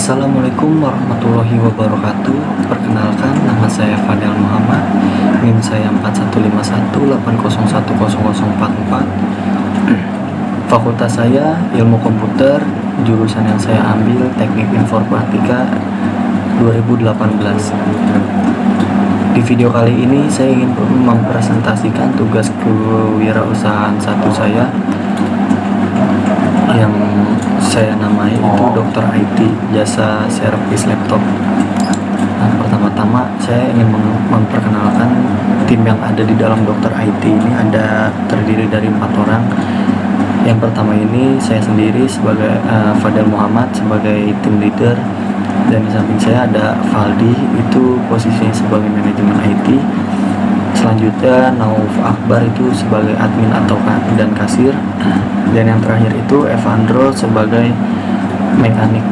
Assalamualaikum warahmatullahi wabarakatuh. Perkenalkan, nama saya Fadel Muhammad. NIM saya 4151801044. Fakultas saya Ilmu Komputer. Jurusan yang saya ambil Teknik Informatika 2018. Di video kali ini saya ingin mempresentasikan tugas kewirausahaan satu saya yang saya namai itu Dokter IT, jasa servis laptop. Nah, pertama-tama saya ingin memperkenalkan tim yang ada di dalam Dokter IT ini. Ada terdiri dari 4 orang. Yang pertama ini saya sendiri sebagai Fadel Muhammad sebagai tim leader, dan di samping saya ada Valdi, itu posisinya sebagai manajemen IT. Selanjutnya Nauf Akbar itu sebagai admin atau dan kasir, dan yang terakhir itu Evandro sebagai mekanik.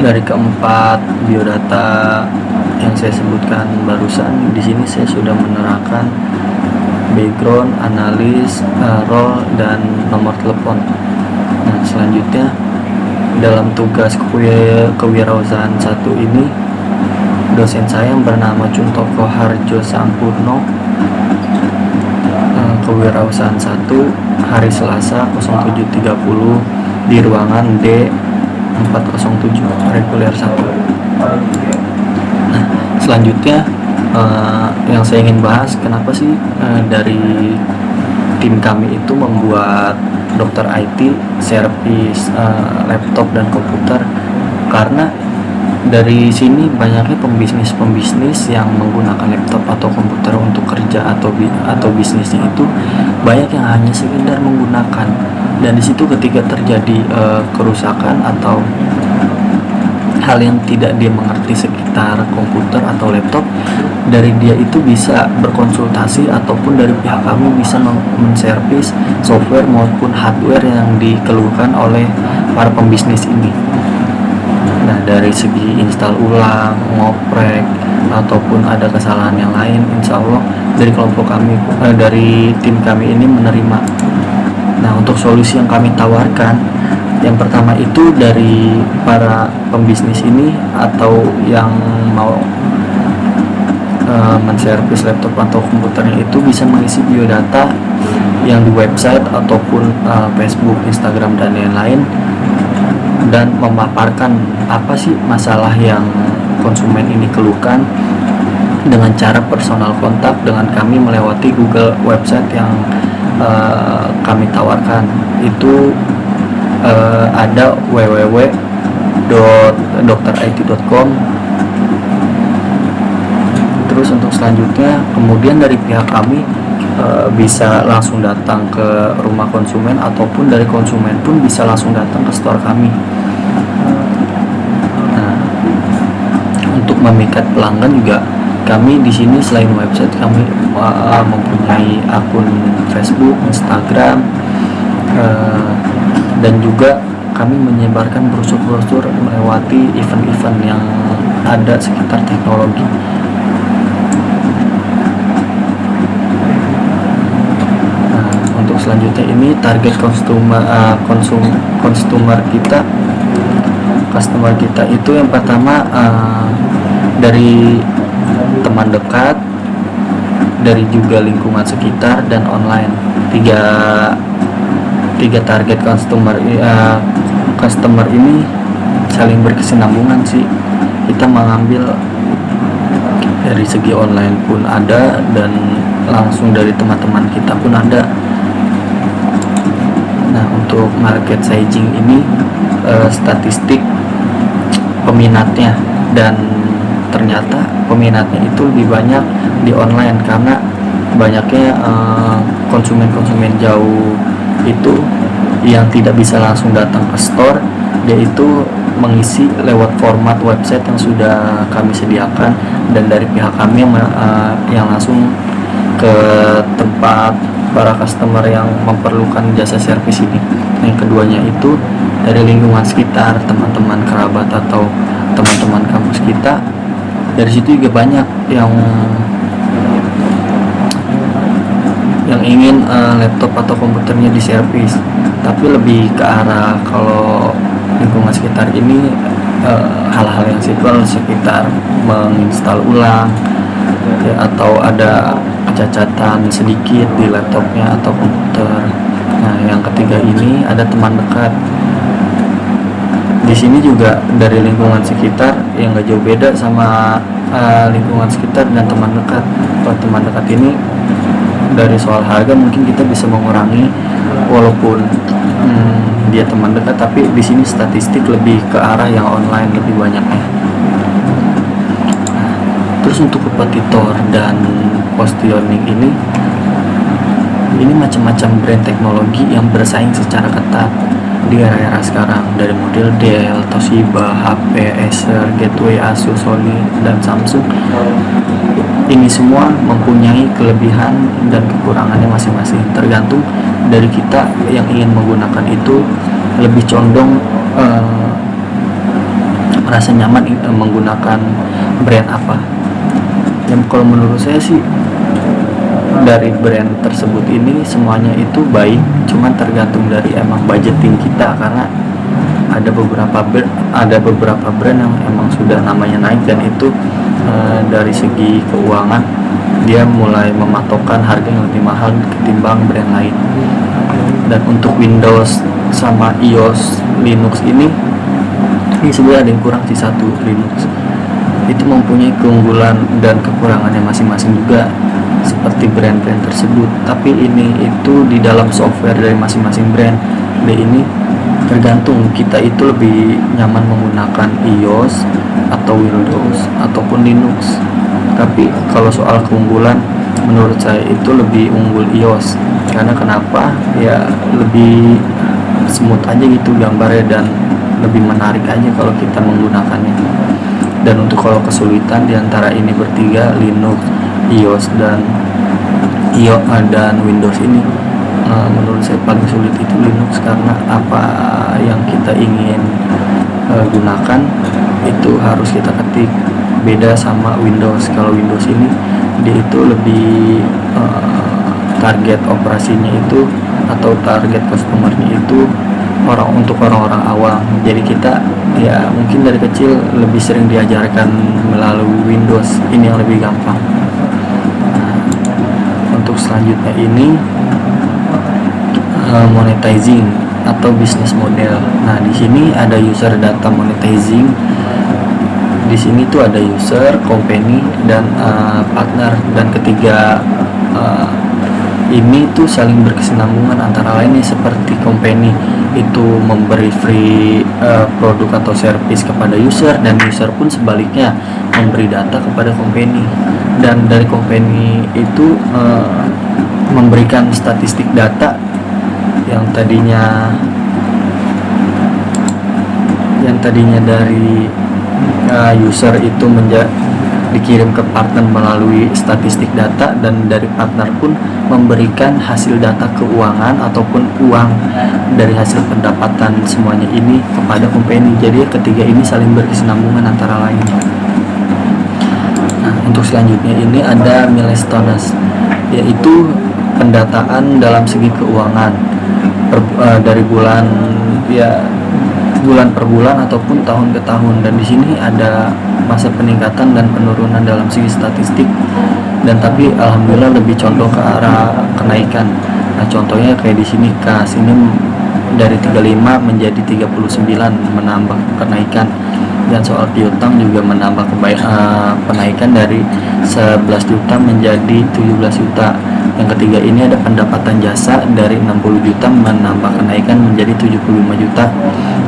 Dari keempat biodata yang saya sebutkan barusan, di sini saya sudah menerapkan background, analis, role, dan nomor telepon. Nah, selanjutnya dalam tugas kewirausahaan satu ini, dosen saya yang bernama Cuntoko Harjo Sampurno, kewirausahaan 1, hari Selasa 07.30 di ruangan D407 reguler 1. Nah, selanjutnya yang saya ingin bahas, kenapa sih dari tim kami itu membuat Dokter IT servis laptop dan komputer. Karena dari sini banyaknya pembisnis yang menggunakan laptop atau komputer untuk kerja atau bisnisnya itu banyak yang hanya sekedar menggunakan, dan di situ ketika terjadi kerusakan atau hal yang tidak dia mengerti sekitar komputer atau laptop, dari dia itu bisa berkonsultasi ataupun dari pihak kami bisa menservis software maupun hardware yang dikeluhkan oleh para pembisnis ini. Nah, dari segi install ulang, ngoprek, ataupun ada kesalahan yang lain, insya Allah dari kelompok kami, dari tim kami ini menerima. Nah, untuk solusi yang kami tawarkan, yang pertama itu dari para pembisnis ini atau yang mau menservis laptop atau komputernya itu bisa mengisi biodata yang di website ataupun Facebook, Instagram, dan lain-lain, dan memaparkan apa sih masalah yang konsumen ini keluhkan dengan cara personal kontak dengan kami melewati Google website yang kami tawarkan. Itu ada www.dokterit.com. Terus untuk selanjutnya, kemudian dari pihak kami bisa langsung datang ke rumah konsumen, ataupun dari konsumen pun bisa langsung datang ke store kami. Nah, untuk memikat pelanggan juga kami di sini selain website, kami mempunyai akun Facebook, Instagram, dan juga kami menyebarkan brosur-brosur melewati event-event yang ada sekitar teknologi. Selanjutnya ini target customer kita itu yang pertama dari teman dekat, dari juga lingkungan sekitar, dan online. Tiga target customer ini saling berkesinambungan sih. Kita mengambil dari segi online pun ada, dan langsung dari teman-teman kita pun ada. Nah, untuk market sizing ini statistik peminatnya, dan ternyata peminatnya itu lebih banyak di online karena banyaknya konsumen jauh itu yang tidak bisa langsung datang ke store, dia itu mengisi lewat format website yang sudah kami sediakan, dan dari pihak kami yang langsung ke tempat para customer yang memerlukan jasa servis ini. Yang keduanya itu dari lingkungan sekitar, teman-teman kerabat atau teman-teman kampus kita. Dari situ juga banyak yang ingin laptop atau komputernya diservis, tapi lebih ke arah kalau lingkungan sekitar sekitar ini hal-hal yang simpel sekitar menginstal ulang ya, atau ada kecacatan sedikit di laptopnya atau komputer. Nah, yang ketiga ini ada teman dekat. Di sini juga dari lingkungan sekitar yang gak jauh beda sama lingkungan sekitar dan teman dekat. Kalau teman dekat ini dari soal harga mungkin kita bisa mengurangi walaupun dia teman dekat, tapi di sini statistik lebih ke arah yang online lebih banyaknya. Terus untuk kompetitor dan positioning ini macam-macam brand teknologi yang bersaing secara ketat di era-era sekarang, dari model Dell, Toshiba, HP, Acer, Gateway, Asus, Sony, dan Samsung. Ini semua mempunyai kelebihan dan kekurangannya masing-masing, tergantung dari kita yang ingin menggunakan itu lebih condong merasa nyaman menggunakan brand apa. Yang kalau menurut saya sih dari brand tersebut ini semuanya itu baik, cuman tergantung dari emang budgeting kita, karena ada beberapa brand yang emang sudah namanya naik dan itu dari segi keuangan dia mulai mematokkan harga yang lebih mahal ketimbang brand lain. Dan untuk Windows sama iOS Linux ini sebenarnya ada yang kurang sih. Satu, Linux itu mempunyai keunggulan dan kekurangannya masing-masing juga seperti brand-brand tersebut, tapi ini itu di dalam software dari masing-masing brand. Ini tergantung kita itu lebih nyaman menggunakan iOS atau Windows ataupun Linux. Tapi kalau soal keunggulan menurut saya itu lebih unggul iOS. Karena kenapa? Ya lebih smooth aja gitu gambarnya dan lebih menarik aja kalau kita menggunakannya. Dan untuk kalau kesulitan diantara ini bertiga, Linux, iOS dan Windows ini, menurut saya paling sulit itu Linux, karena apa yang kita ingin gunakan itu harus kita ketik. Beda sama Windows. Kalau Windows ini dia itu lebih target operasinya itu atau target customernya itu untuk orang-orang awam. Jadi kita ya mungkin dari kecil lebih sering diajarkan melalui Windows, ini yang lebih gampang. Untuk selanjutnya ini monetizing atau bisnis model. Nah, di sini ada user data monetizing. Di sini tuh ada user, company, dan partner, dan ketiga ini tuh saling berkesinambungan antara lainnya, seperti company itu memberi free produk atau service kepada user, dan user pun sebaliknya memberi data kepada company, dan dari company itu memberikan statistik data yang tadinya dari user itu dikirim ke partner melalui statistik data, dan dari partner pun memberikan hasil data keuangan ataupun uang dari hasil pendapatan semuanya ini kepada company. Jadi ketiga ini saling berkesinambungan antara lain. Nah, untuk selanjutnya ini ada milestones, yaitu pendataan dalam segi keuangan dari bulan per bulan ataupun tahun ke tahun. Dan di sini ada masa peningkatan dan penurunan dalam segi statistik, dan tapi alhamdulillah lebih condong ke arah kenaikan. Nah, contohnya kayak di sini kas ini dari 35 menjadi 39 menambah kenaikan, dan soal piutang juga menambah penaikan dari 11 juta menjadi 17 juta. Yang ketiga ini ada pendapatan jasa dari 60 juta menambah kenaikan menjadi 75 juta,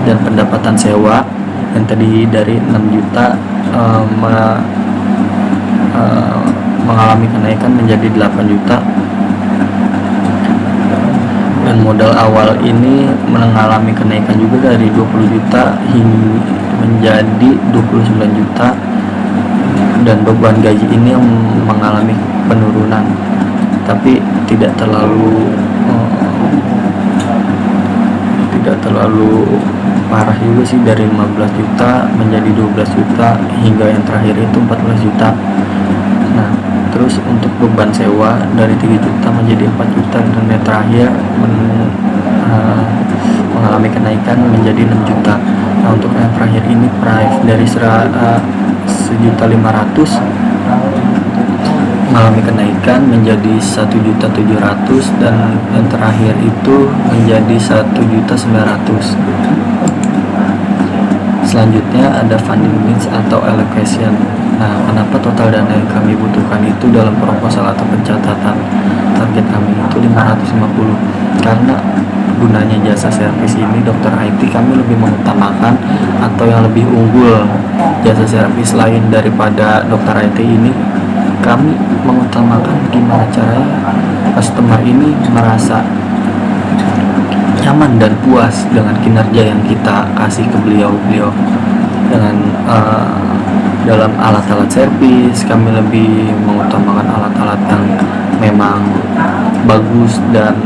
dan pendapatan sewa yang tadi dari 6 juta mengalami kenaikan menjadi 8 juta, dan modal awal ini mengalami kenaikan juga dari 20 juta hingga menjadi 29 juta, dan beban gaji ini yang mengalami penurunan, tapi tidak terlalu parah juga sih, dari 15 juta menjadi 12 juta hingga yang terakhir itu 14 juta. Nah, terus untuk beban sewa dari 3 juta menjadi 4 juta, dan yang terakhir mengalami kenaikan menjadi 6 juta. Nah, untuk yang terakhir ini price dari 1.500.000 mengalami kenaikan menjadi 1.700.000 dan yang terakhir itu menjadi 1.900.000. Selanjutnya ada funding needs atau allocation. Nah, kenapa total dana yang kami butuhkan itu dalam proposal atau pencatatan target kami itu 550? Karena gunanya jasa servis ini dokter IT, kami lebih mengutamakan atau yang lebih unggul jasa servis lain daripada dokter IT ini, kami mengutamakan gimana caranya customer ini merasa nyaman dan puas dengan kinerja yang kita kasih ke beliau dengan dalam alat-alat servis. Kami lebih mengutamakan alat-alat yang memang bagus dan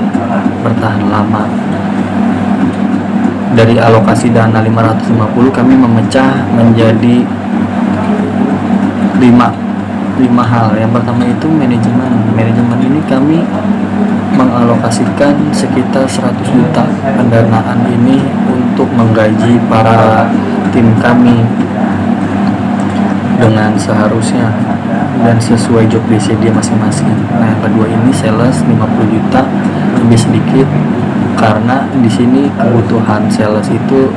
bertahan lama. Dari alokasi dana 550 kami memecah menjadi 5 hal. Yang pertama itu manajemen ini kami mengalokasikan sekitar 100 juta pendanaan ini untuk menggaji para tim kami dengan seharusnya dan sesuai job desk dia masing-masing. Nah, yang kedua ini sales 50 juta, lebih sedikit karena di sini kebutuhan sales itu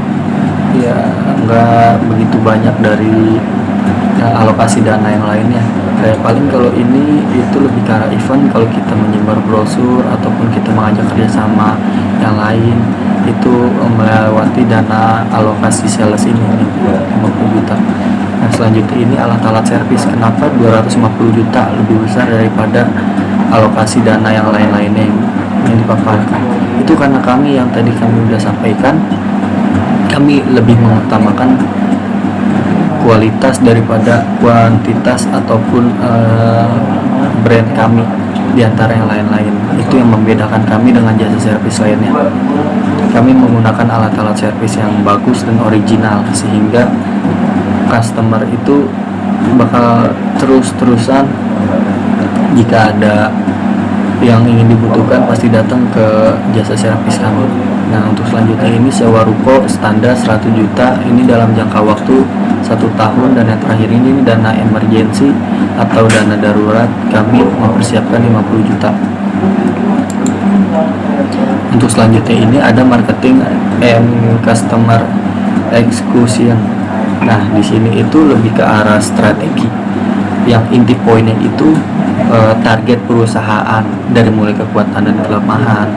ya nggak begitu banyak dari alokasi dana yang lainnya. Kayak paling kalau ini itu lebih ke arah event, kalau kita menyebar brosur ataupun kita mengajak kerjasama yang lain itu melewati dana alokasi sales ini 50 juta. Nah, selanjutnya ini alat-alat servis. Kenapa 250 juta lebih besar daripada alokasi dana yang lain-lainnya yang dipaparkan? Itu karena kami yang tadi kami sudah sampaikan, kami lebih mengutamakan kualitas daripada kuantitas ataupun brand kami di antara yang lain-lain. Itu yang membedakan kami dengan jasa servis lainnya. Kami menggunakan alat-alat servis yang bagus dan original sehingga customer itu bakal terus-terusan jika ada yang ingin dibutuhkan pasti datang ke jasa servis kami. Nah, untuk selanjutnya ini sewa ruko standar 100 juta ini dalam jangka waktu 1 tahun, dan yang terakhir ini dana emergency atau dana darurat kami mempersiapkan 50 juta. Untuk selanjutnya ini ada marketing and customer execution. Nah, di sini itu lebih ke arah strategi. Yang inti poinnya itu target perusahaan dari mulai kekuatan dan kelemahan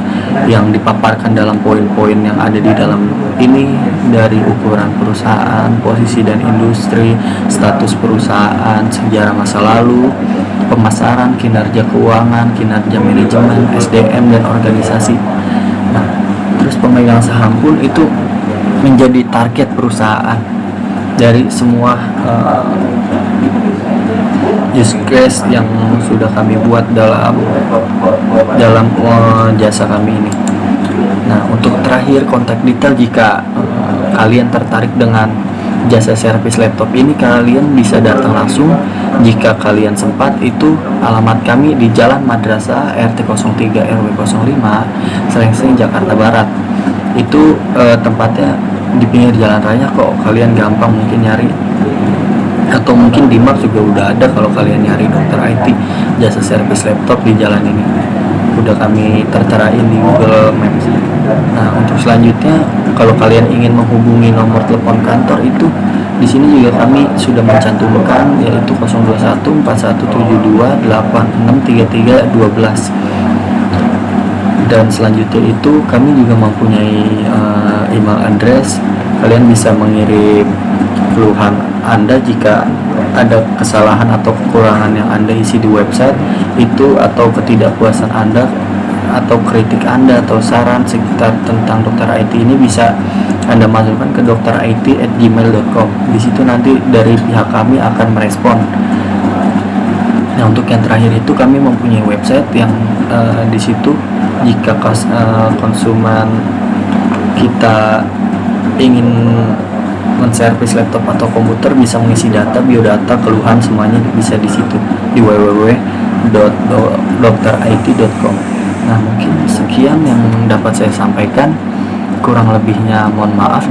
yang dipaparkan dalam poin-poin yang ada di dalam ini, dari ukuran perusahaan, posisi dan industri, status perusahaan, sejarah masa lalu, pemasaran, kinerja keuangan, kinerja manajemen, SDM dan organisasi. Nah, terus pemegang saham pun itu menjadi target perusahaan dari semua use case yang sudah kami buat dalam jasa kami ini. Nah, untuk terakhir kontak detail, jika kalian tertarik dengan jasa servis laptop ini, kalian bisa datang langsung jika kalian sempat. Itu alamat kami di Jalan Madrasah RT 03 RW 05 Selengsing, Jakarta Barat. Itu tempatnya di pinggir jalan raya kok, kalian gampang mungkin nyari, atau mungkin di map juga udah ada kalau kalian nyari dokter IT jasa servis laptop di jalan ini, udah kami terterain di Google Maps. Nah, untuk selanjutnya kalau kalian ingin menghubungi nomor telepon kantor itu di sini juga kami sudah mencantumkan, yaitu 0214172863312. Dan selanjutnya itu kami juga mempunyai email address. Kalian bisa mengirim keluhan Anda jika ada kesalahan atau kekurangan yang Anda isi di website itu, atau ketidakpuasan Anda atau kritik Anda atau saran sekitar tentang dokter IT ini bisa Anda masukkan ke dokterit@gmail.com. Di situ nanti dari pihak kami akan merespon. Nah, untuk yang terakhir itu kami mempunyai website yang di situ jika konsumen kita ingin menservis laptop atau komputer bisa mengisi data, biodata, keluhan, semuanya bisa di situ di www.dokterit.com. Nah, mungkin sekian yang dapat saya sampaikan, kurang lebihnya mohon maaf.